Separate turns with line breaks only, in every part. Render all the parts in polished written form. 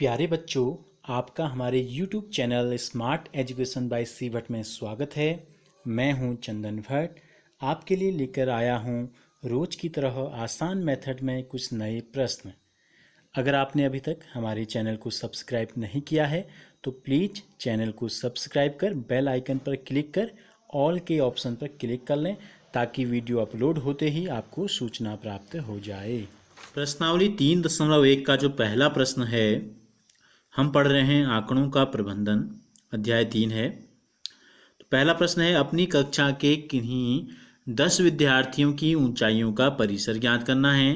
प्यारे बच्चों, आपका हमारे YouTube channel smart education by C Bhatt में स्वागत है। मैं हूं चंदन भट्ट, आपके लिए लेकर आया हूं रोज की तरह आसान मेथड में कुछ नए प्रश्न। अगर आपने अभी तक हमारे चैनल को सब्सक्राइब नहीं किया है तो प्लीज़ चैनल को सब्सक्राइब कर बेल आइकन पर क्लिक कर ऑल के ऑप्शन पर क्लिक कर लें ताकि वीडियो अपलोड होते ही आपको सूचना प्राप्त हो जाए। प्रश्नावली 3.1 का जो पहला प्रश्न है, हम पढ़ रहे हैं आंकड़ों का प्रबंधन, अध्याय 3 है। तो पहला प्रश्न है, अपनी कक्षा के किन्हीं 10 विद्यार्थियों की ऊंचाइयों का परिसर ज्ञात करना है।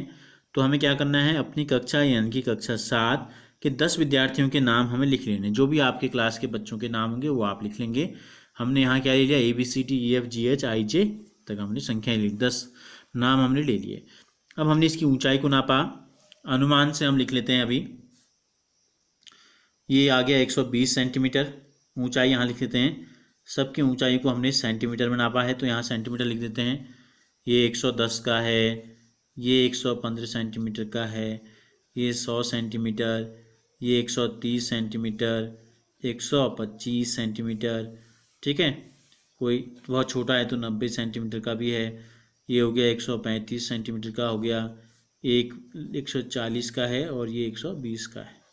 तो हमें क्या करना है, अपनी कक्षा यानी कि कक्षा 7 के 10 विद्यार्थियों के नाम हमें लिख लेने। जो भी आपके क्लास के बच्चों के नाम होंगे वो आप लिख लेंगे। हमने यहाँ क्या ले लिया, ABCDEFGHIJ तक हमने संख्याएं ली, 10 नाम हमने ले लिए। अब हमने इसकी ऊंचाई को नापा, अनुमान से हम लिख लेते हैं। अभी ये आ गया 120 सेंटीमीटर, ऊंचाई यहाँ लिख लेते हैं। सबकी ऊंचाई को हमने सेंटीमीटर में नापा है तो यहाँ सेंटीमीटर लिख देते हैं। ये 110 का है, ये 115 सेंटीमीटर का है, ये 100 सेंटीमीटर, ये 130 सेंटीमीटर, 125 सेंटीमीटर, ठीक है। कोई बहुत छोटा है तो 90 सेंटीमीटर का भी है। ये हो गया 135 सेंटीमीटर का हो गया, एक 140 का है और ये 120 का है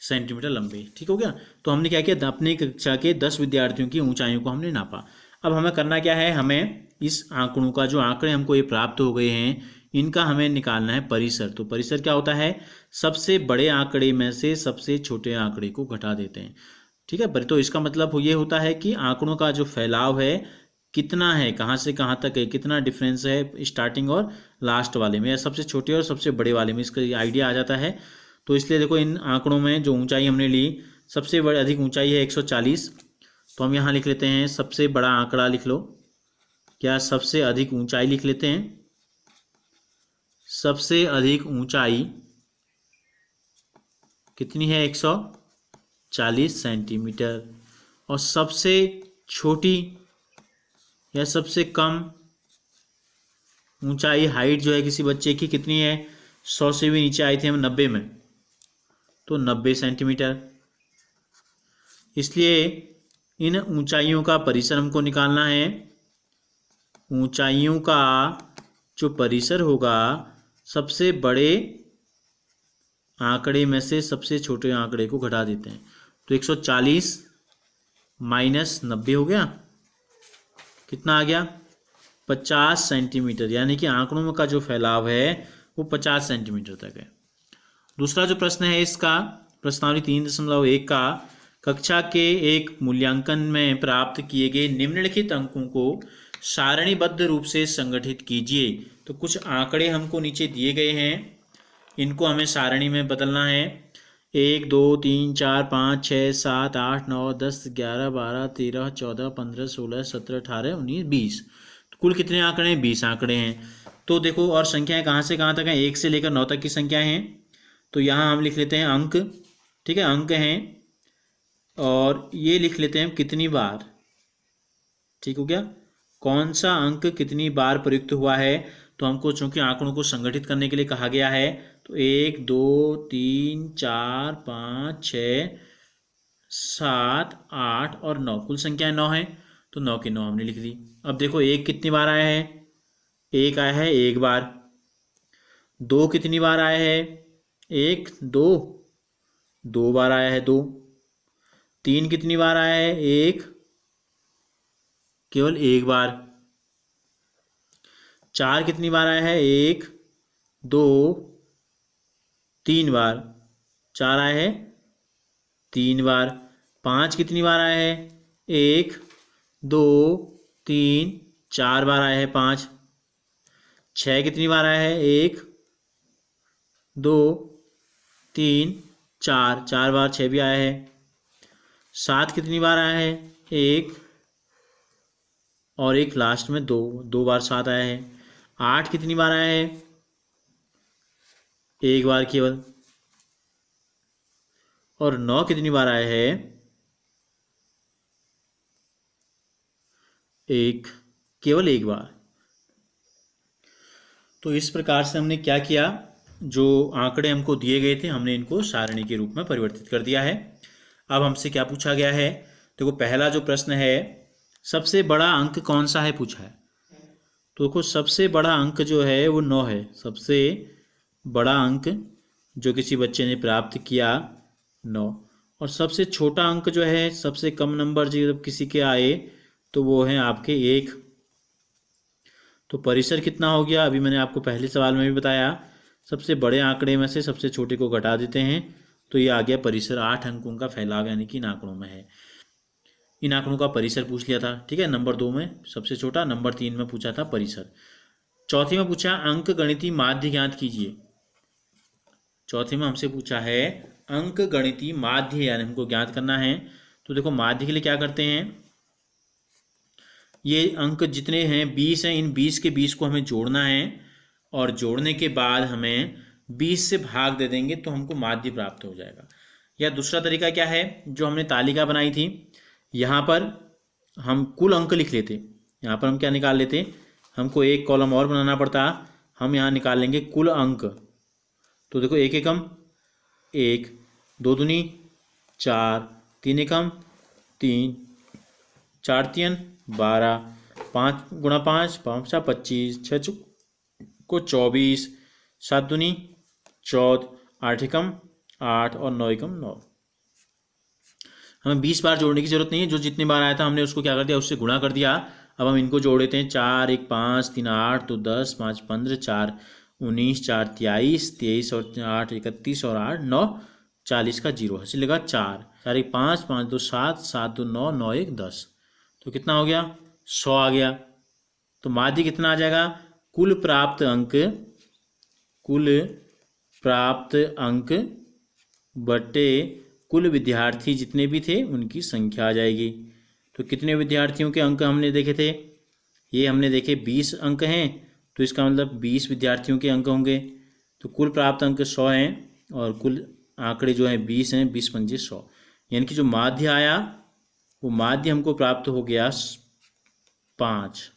सेंटीमीटर लंबे, ठीक हो गया। तो हमने क्या किया, अपनी कक्षा के 10 विद्यार्थियों की ऊंचाइयों को हमने नापा। अब हमें करना क्या है, हमें इस आंकड़ों का जो आंकड़े हमको ये प्राप्त हो गए हैं इनका हमें निकालना है परिसर। तो परिसर क्या होता है, सबसे बड़े आंकड़े में से सबसे छोटे आंकड़े को घटा देते हैं, ठीक है। तो इसका मतलब ये होता है कि आंकड़ों का जो फैलाव है कितना है, कहाँ से कहाँ तक है, कितना डिफरेंस है स्टार्टिंग और लास्ट वाले में, या सबसे छोटे और सबसे बड़े वाले में, इसका आइडिया आ जाता है। तो इसलिए देखो, इन आंकड़ों में जो ऊंचाई हमने ली, सबसे बड़ी अधिक ऊंचाई है 140। तो हम यहाँ लिख लेते हैं सबसे बड़ा आंकड़ा लिख लो, क्या सबसे अधिक ऊंचाई लिख लेते हैं। सबसे अधिक ऊंचाई कितनी है, 140 सेंटीमीटर। और सबसे छोटी या सबसे कम ऊंचाई, हाइट जो है किसी बच्चे की कितनी है, 100 से भी नीचे आए थे हम 90 में, तो 90 सेंटीमीटर। इसलिए इन ऊंचाइयों का परिसर हमको निकालना है। ऊंचाइयों का जो परिसर होगा, सबसे बड़े आंकड़े में से सबसे छोटे आंकड़े को घटा देते हैं। तो 140 माइनस 90 हो गया, कितना आ गया, 50 सेंटीमीटर। यानी कि आंकड़ों का जो फैलाव है वो 50 सेंटीमीटर तक है। दूसरा जो प्रश्न है इसका, प्रश्नावली 3.1 का, कक्षा के एक मूल्यांकन में प्राप्त किए गए निम्नलिखित अंकों को सारणीबद्ध रूप से संगठित कीजिए। तो कुछ आंकड़े हमको नीचे दिए गए हैं, इनको हमें सारणी में बदलना है। 1 2 3 4 5 6 7 8 9 10 11 12 13 14 15 16 17 18 19 20। तो कुल कितने आंकड़े हैं, 20 आंकड़े हैं। तो देखो, और संख्याएं कहाँ से कहाँ तक हैं, 1 से लेकर 9 तक की संख्याएं हैं। तो यहाँ हम लिख लेते हैं अंक, ठीक है, अंक हैं। और ये लिख लेते हैं कितनी बार, ठीक हो गया, कौन सा अंक कितनी बार प्रयुक्त हुआ है। तो हमको चूंकि आंकड़ों को संगठित करने के लिए कहा गया है, तो 1 2 3 4 5 6 7 8 और 9, कुल संख्या 9 है। तो 9 की 9 हमने लिख दी। अब देखो, 1 कितनी बार आया है, 1 आया है 1 बार। 2 कितनी बार आया है, 1 2 2 बार आया है 2। 3 कितनी बार आया है, 1 केवल 1 बार। 4 कितनी बार आया है, 1 2 3 बार, 4 आया है 3 बार। 5 कितनी बार आया है, 1 2 3 4 बार आया है 5। 6 कितनी बार आया है, 1 2 3 4, 4 बार 6 भी आया है। 7 कितनी बार आया है, 1 और 1 लास्ट में 2, 2 बार 7 आया है। 8 कितनी बार आया है, 1 बार केवल। और 9 कितनी बार आया है, 1, केवल 1 बार। तो इस प्रकार से हमने क्या किया, जो आंकड़े हमको दिए गए थे हमने इनको सारणी के रूप में परिवर्तित कर दिया है। अब हमसे क्या पूछा गया है, देखो पहला जो प्रश्न है सबसे बड़ा अंक कौन सा है पूछा है। तो देखो सबसे बड़ा अंक जो है वो 9 है। सबसे बड़ा अंक जो किसी बच्चे ने प्राप्त किया 9, और सबसे छोटा अंक जो है, सबसे कम नंबर जब किसी के आए तो वो है आपके 1। तो परिसर कितना हो गया, अभी मैंने आपको पहले सवाल में भी बताया, सबसे बड़े आंकड़े में से सबसे छोटे को घटा देते हैं तो ये आ गया परिसर। 8 अंकों का फैलाव यानी कि इन आंकड़ों में है। इन आंकड़ों का परिसर पूछ लिया था, ठीक है। नंबर 2 में सबसे छोटा, नंबर 3 में पूछा था परिसर। चौथी में पूछा अंक गणितीय माध्य ज्ञात कीजिए। चौथी में हमसे पूछा है अंक गणितीय माध्य, यानी हमको ज्ञात करना है। तो देखो माध्य के लिए क्या करते हैं, ये अंक जितने हैं 20 हैं, इन 20 के 20 को हमें जोड़ना है और जोड़ने के बाद हमें 20 से भाग दे देंगे तो हमको माध्य प्राप्त हो जाएगा। या दूसरा तरीका क्या है, जो हमने तालिका बनाई थी यहाँ पर हम कुल अंक लिख लेते। यहाँ पर हम क्या निकाल लेते, हमको एक कॉलम और बनाना पड़ता, हम यहाँ निकाल लेंगे कुल अंक। तो देखो 1 एकम 1, 2 दूनी 4, 3 एकम 3, 4 तियन 12, 5 गुणा 5 5 25, 6 चुक को 24, 7 दूनी 14, 8 एकम 8 और 9 एकम 9। हमें 20 बार जोड़ने की जरूरत नहीं है, जो जितने बार आया था हमने उसको क्या कर दिया, उससे गुणा कर दिया। अब हम इनको जोड़ देते हैं, 4 1 5 3 8 2 10 5 15 4 19 4 23 23 और 8 31 और 8 9 40 का 0 हासिल लगा 4 4 1 5 5 2 7 7 2 9 9 1 10। तो कितना हो गया, 100 आ गया। तो माध्य कितना आ जाएगा, कुल प्राप्त अंक बटे कुल विद्यार्थी जितने भी थे उनकी संख्या आ जाएगी। तो कितने विद्यार्थियों के अंक हमने देखे थे, ये हमने देखे 20 अंक हैं, तो इसका मतलब 20 विद्यार्थियों के अंक होंगे। तो कुल प्राप्त अंक 100 हैं और कुल आंकड़े जो हैं 20 हैं, 20 पंजे 100, यानी कि जो माध्य आया वो माध्य हमको प्राप्त हो गया 5।